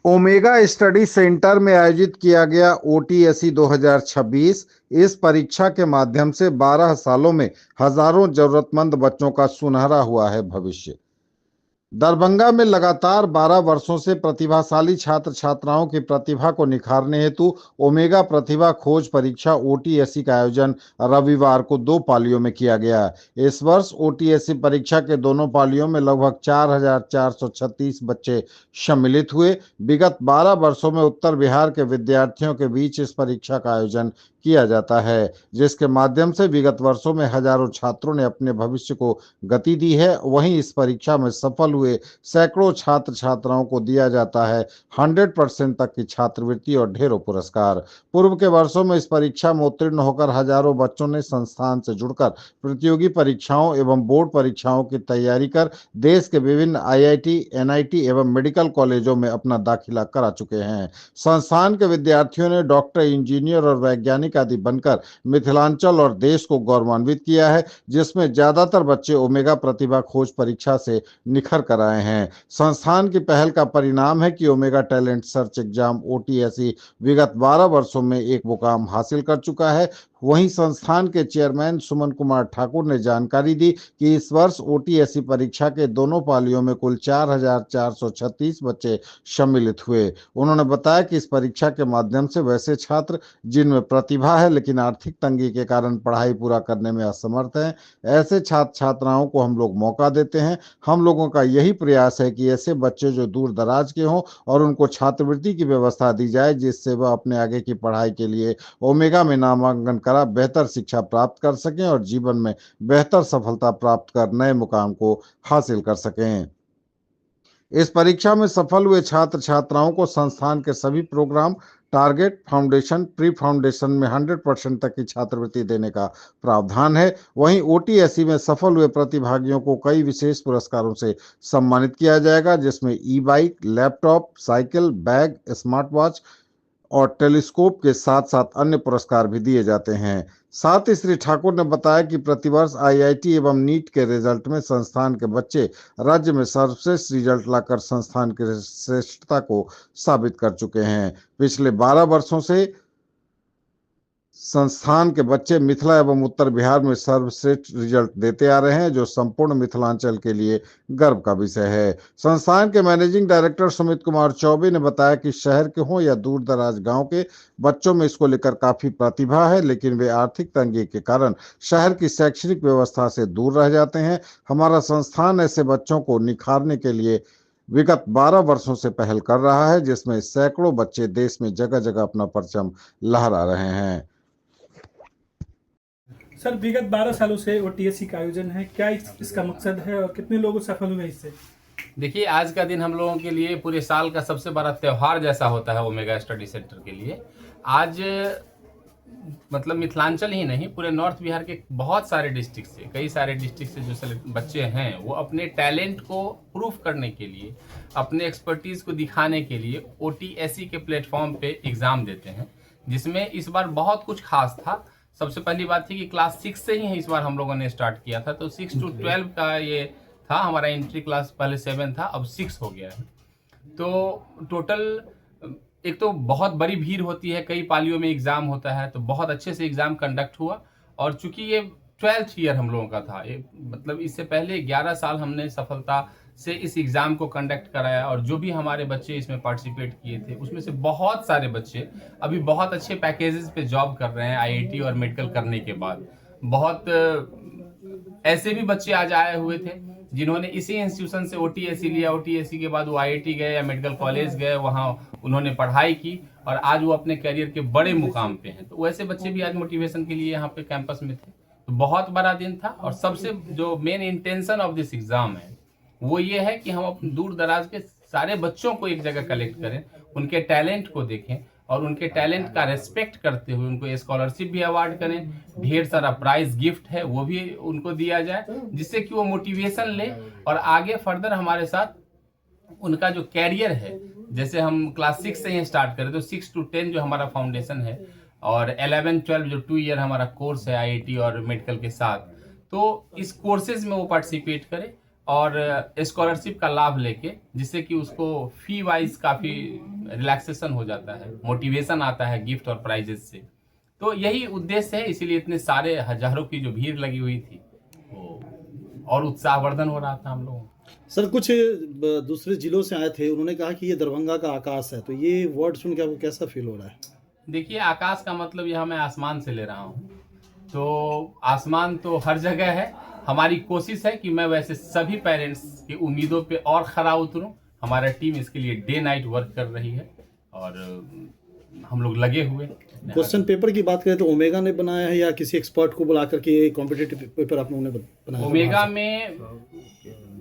Omega study centre में आयोजित किया गया ओटीएसई 2026। इस परीक्षा के माध्यम से 12 सालों में हजारों जरूरतमंद बच्चों का सुनहरा हुआ है भविष्य। दरभंगा में लगातार 12 वर्षों से प्रतिभाशाली छात्र छात्राओं की प्रतिभा को निखारने हेतु ओमेगा प्रतिभा खोज परीक्षा ओटीएसई का आयोजन रविवार को 2 पालियों में किया गया। इस वर्ष ओटीएसई परीक्षा के दोनों पालियों में लगभग 4,436 बच्चे सम्मिलित हुए। विगत 12 वर्षों में उत्तर बिहार के विद्यार्थियों के बीच इस परीक्षा का आयोजन किया जाता है, जिसके माध्यम से विगत वर्षों में हजारों छात्रों ने अपने भविष्य को गति दी है। वहीं इस परीक्षा में सफल हुए सैकड़ों छात्र छात्राओं को दिया जाता है 100% तक की छात्रवृत्ति और ढेरों पुरस्कार। पूर्व के वर्षों में इस परीक्षा में उत्तीर्ण होकर हजारों बच्चों ने संस्थान से जुड़कर प्रतियोगी परीक्षाओं एवं बोर्ड परीक्षाओं की तैयारी कर देश के विभिन्न आईआईटी, एनआईटी एवं मेडिकल कॉलेजों में अपना दाखिला करा चुके हैं। संस्थान के विद्यार्थियों ने डॉक्टर, इंजीनियर और वैज्ञानिक आदि बनकर मिथिलांचल और देश को गौरवान्वित किया है, जिसमें ज्यादातर बच्चे ओमेगा प्रतिभा खोज परीक्षा से निखर कर आए हैं। संस्थान की पहल का परिणाम है कि ओमेगा टैलेंट सर्च एग्जाम ओटीएसई विगत 12 वर्षों में एक मुकाम हासिल कर चुका है। वहीं संस्थान के चेयरमैन सुमन कुमार ठाकुर ने जानकारी दी कि इस वर्ष ओटीएसई परीक्षा के दोनों पालियों में कुल 4,436 बच्चे सम्मिलित हुए। उन्होंने बताया कि इस परीक्षा के माध्यम से वैसे छात्र जिनमें प्रतिभा है लेकिन आर्थिक तंगी के कारण पढ़ाई पूरा करने में असमर्थ हैं, ऐसे छात्र छात्राओं को हम लोग मौका देते हैं। हम लोगों का यही प्रयास है कि ऐसे बच्चे जो दूर दराज के हों और उनको छात्रवृत्ति की व्यवस्था दी जाए, जिससे वह अपने आगे की पढ़ाई के लिए ओमेगा में नामांकन करा बेहतर शिक्षा प्राप्त कर सकें और जीवन में बेहतर सफलता प्राप्त कर नए मुकाम को हासिल कर सकें। इस परीक्षा में सफल हुए छात्र छात्राओं को संस्थान के सभी program, target, foundation, pre foundation में 100% तक की छात्रवृत्ति देने का प्रावधान है। वहीं ओटीएसई में सफल हुए प्रतिभागियों को कई विशेष पुरस्कारों से सम्मानित किया जाएगा, जिसमें e bike, laptop, cycle, bag, smart watch और टेलीस्कोप के साथ साथ अन्य पुरस्कार भी दिए जाते हैं। साथ ही श्री ठाकुर ने बताया कि प्रतिवर्ष आईआईटी एवं नीट के रिजल्ट में संस्थान के बच्चे राज्य में सर्वश्रेष्ठ रिजल्ट लाकर संस्थान की श्रेष्ठता को साबित कर चुके हैं। पिछले 12 वर्षों से संस्थान के बच्चे मिथिला एवं उत्तर बिहार में सर्वश्रेष्ठ रिजल्ट देते आ रहे हैं, जो संपूर्ण मिथिलांचल के लिए गर्व का विषय है। संस्थान के मैनेजिंग डायरेक्टर सुमित कुमार चौबे ने बताया कि शहर के हों या दूर दराज गांव के बच्चों में इसको लेकर काफी प्रतिभा है, लेकिन वे आर्थिक तंगी के कारण शहर की शैक्षणिक व्यवस्था से दूर रह जाते हैं। हमारा संस्थान ऐसे बच्चों को निखारने के लिए विगत 12 वर्षों से पहल कर रहा है, जिसमें सैकड़ों बच्चे देश में जगह जगह अपना परचम लहरा रहे हैं। सर, विगत 12 सालों से ओटीएससी का आयोजन है, क्या इसका मकसद है और कितने लोग सफल हुए इससे? देखिए, आज का दिन हम लोगों के लिए पूरे साल का सबसे बड़ा त्यौहार जैसा होता है ओमेगा स्टडी सेंटर के लिए। आज मतलब मिथिलांचल ही नहीं, पूरे नॉर्थ बिहार के बहुत सारे डिस्ट्रिक्ट से, कई सारे डिस्ट्रिक्ट से जो बच्चे हैं वो अपने टैलेंट को प्रूफ करने के लिए, अपने एक्सपर्टीज को दिखाने के लिए ओटीएससी के प्लेटफॉर्म पे एग्ज़ाम देते हैं, जिसमें इस बार बहुत कुछ खास था। सबसे पहली बात थी कि क्लास 6 से ही इस बार हम लोगों ने स्टार्ट किया था, तो 6 to 12 का ये था। हमारा एंट्री क्लास पहले 7 था, अब 6 हो गया है। तो टोटल एक तो बहुत बड़ी भीड़ होती है, कई पालियों में एग्ज़ाम होता है, तो बहुत अच्छे से एग्ज़ाम कंडक्ट हुआ। और चूंकि ये 12th ईयर हम लोगों का था, मतलब इससे पहले 11 साल हमने सफलता से इस एग्ज़ाम को कंडक्ट कराया, और जो भी हमारे बच्चे इसमें पार्टिसिपेट किए थे उसमें से बहुत सारे बच्चे अभी बहुत अच्छे पैकेजेस पे जॉब कर रहे हैं आईआईटी और मेडिकल करने के बाद। बहुत ऐसे भी बच्चे आज आए हुए थे जिन्होंने इसी इंस्टीट्यूशन से ओटीएससी लिया, ओटीएससी के बाद वो आईआईटी गए या मेडिकल कॉलेज गए, वहाँ उन्होंने पढ़ाई की और आज वो अपने करियर के बड़े मुकाम पे हैं। तो वैसे बच्चे भी आज मोटिवेशन के लिए यहाँ पे कैंपस में थे। तो बहुत बड़ा दिन था, और सबसे जो main intention of this exam है वो ये है कि हम अपने दूर दराज के सारे बच्चों को एक जगह कलेक्ट करें, उनके टैलेंट को देखें और उनके टैलेंट का रेस्पेक्ट करते हुए उनको स्कॉलरशिप भी अवार्ड करें, ढेर सारा प्राइज गिफ्ट है वो भी उनको दिया जाए, जिससे कि वो मोटिवेशन ले और आगे फर्दर हमारे साथ उनका जो कैरियर है, जैसे हम क्लास 6 से ही स्टार्ट करें तो 6 to 10 जो हमारा फाउंडेशन है, और 11-12 जो 2 ईयर हमारा कोर्स है आईआईटी और मेडिकल के साथ, तो इस कोर्सेज में वो पार्टिसिपेट करे और स्कॉलरशिप का लाभ लेके, जिससे कि उसको फी वाइज काफ़ी रिलैक्सेशन हो जाता है, मोटिवेशन आता है गिफ्ट और प्राइजेस से। तो यही उद्देश्य है, इसीलिए इतने सारे हजारों की जो भीड़ लगी हुई थी वो और उत्साहवर्धन हो रहा था हम लोगों को। सर कुछ दूसरे जिलों से आए थे, उन्होंने कहा कि ये दरभंगा का आकाश है, तो ये वर्ड सुन के आपको कैसा फील हो रहा है? देखिए, आकाश का मतलब यह मैं आसमान से ले रहा हूँ, तो आसमान तो हर जगह है। हमारी कोशिश है कि मैं वैसे सभी पेरेंट्स की उम्मीदों पे और खरा उतरूं। हमारा टीम इसके लिए डे नाइट वर्क कर रही है और हम लोग लगे हुए। क्वेश्चन पेपर की बात करें तो ओमेगा ने बनाया है या किसी एक्सपर्ट को बुला करके ये कॉम्पिटिटिव पेपर आप लोगों ने बनाया? ओमेगा में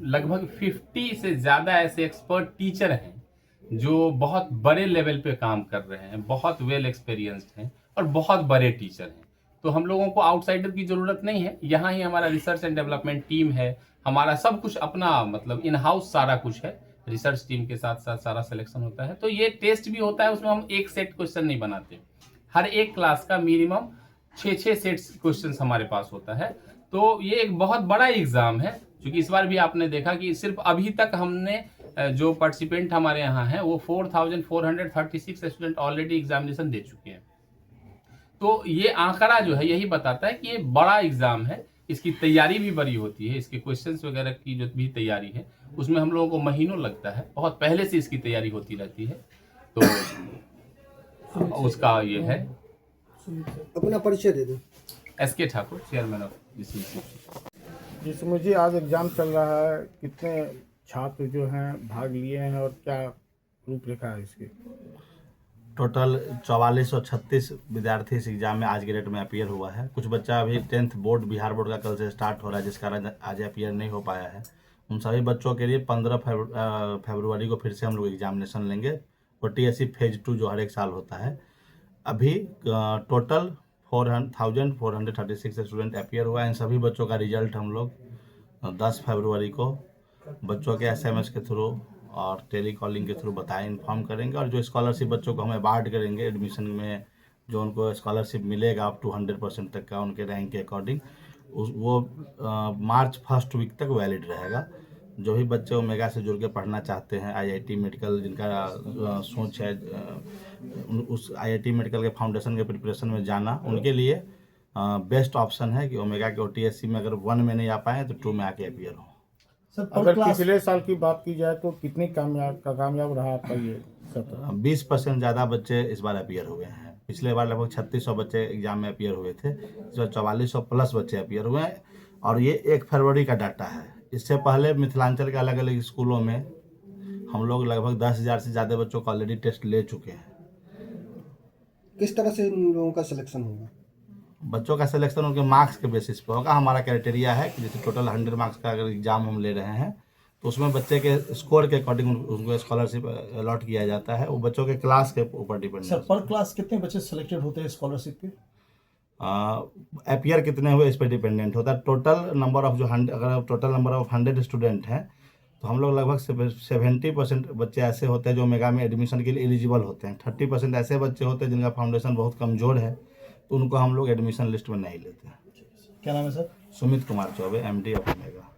लगभग 50 से ज़्यादा ऐसे एक्सपर्ट टीचर हैं जो बहुत बड़े लेवल पे काम कर रहे हैं, बहुत वेल एक्सपीरियंस्ड हैं और बहुत बड़े टीचर हैं। तो हम लोगों को आउटसाइडर की ज़रूरत नहीं है। यहाँ ही हमारा रिसर्च एंड डेवलपमेंट टीम है, हमारा सब कुछ अपना मतलब इन हाउस सारा कुछ है। रिसर्च टीम के साथ साथ सारा सिलेक्शन होता है। तो ये टेस्ट भी होता है, उसमें हम एक सेट क्वेश्चन नहीं बनाते। हर एक क्लास का मिनिमम 6 सेट्स क्वेश्चन हमारे पास होता है। तो ये एक बहुत बड़ा एग्जाम है, क्योंकि इस बार भी आपने देखा कि सिर्फ अभी तक हमने जो पार्टिसिपेंट हमारे यहाँ हैं वो 4436 स्टूडेंट ऑलरेडी एग्जामिनेशन दे चुके हैं। तो ये आंकड़ा जो है यही बताता है कि ये बड़ा एग्जाम है, इसकी तैयारी भी बड़ी होती है। इसके क्वेश्चंस वगैरह की जो भी तैयारी है उसमें हम लोगों को महीनों लगता है, बहुत पहले से इसकी तैयारी होती रहती है। तो उसका ये है। अपना परिचय दे दो। SK Thakur, chairman of this institute. जिस मुझे आज एग्ज़ाम चल रहा है, कितने छात्र जो हैं भाग लिए हैं और क्या रूपरेखा है इसकी? टोटल 4436 विद्यार्थी इस एग्ज़ाम में आज के डेट में अपीयर हुआ है। कुछ बच्चा अभी 10th बोर्ड बिहार बोर्ड का कल से स्टार्ट हो रहा है, जिस कारण आज अपीयर नहीं हो पाया है। उन सभी बच्चों के लिए 15 फरवरी को फिर से हम लोग एग्जामिनेशन लेंगे। OTSC फेज 2 जो हर एक साल होता है। अभी टोटल 4436 स्टूडेंट अपीयर हुआ है। इन सभी बच्चों का रिजल्ट हम लोग 10 फरवरी को बच्चों के SMS के थ्रू और टेली कॉलिंग के थ्रू इन्फॉर्म करेंगे। और जो स्कॉलरशिप बच्चों को हम अवार्ड करेंगे एडमिशन में, जो उनको स्कॉलरशिप मिलेगा अप टू 100% तक का उनके रैंक के अकॉर्डिंग, वो मार्च फर्स्ट वीक तक वैलिड रहेगा। जो भी बच्चे ओमेगा से जुड़ के पढ़ना चाहते हैं, IIT मेडिकल जिनका सोच है उस IIT मेडिकल के फाउंडेशन के प्रिपरेशन में जाना, उनके लिए बेस्ट ऑप्शन है कि ओमेगा के OTSC में अगर 1 में नहीं आ पाए तो 2 में आके अपीयर हो। सर अगर पिछले साल की बात की जाए तो कितनी कामयाब रहा आपका ये सत्र? 20% ज़्यादा बच्चे इस बार अपीयर हुए हैं। पिछले बार लगभग 3600 बच्चे एग्जाम में अपीयर हुए थे, इस बार 4400 प्लस बच्चे अपीयर हुए हैं। और ये 1 फरवरी का डाटा है। इससे पहले मिथिलांचल के अलग अलग स्कूलों में हम लोग लगभग 10,000 से ज़्यादा बच्चों का ऑलरेडी टेस्ट ले चुके हैं। किस तरह से इन लोगों का सिलेक्शन होगा? बच्चों का सिलेक्शन उनके मार्क्स के बेसिस पर होगा। हमारा क्राइटेरिया है कि जैसे टोटल 100 मार्क्स का अगर एग्जाम हम ले रहे हैं तो उसमें बच्चे के स्कोर के अकॉर्डिंग उनको स्कॉलरशिप अलॉट किया जाता है। वो बच्चों के क्लास के ऊपर डिपेंड सर पर क्लास कितने बच्चे सेलेक्टेड होते हैं स्कॉलरशिप के? अपीयर कितने हुए इस पर डिपेंडेंट होता है। टोटल नंबर ऑफ अगर टोटल नंबर ऑफ 100 स्टूडेंट हैं तो हम लोग लगभग 70% बच्चे ऐसे होते हैं जो ओमेगा में एडमिशन के लिए एलिजिबल होते हैं। 30% ऐसे बच्चे होते हैं जिनका फाउंडेशन बहुत कमज़ोर है, तो उनको हम लोग एडमिशन लिस्ट में नहीं लेते हैं। क्या नाम है sir? Sumit Kumar Choubey, MD of omega.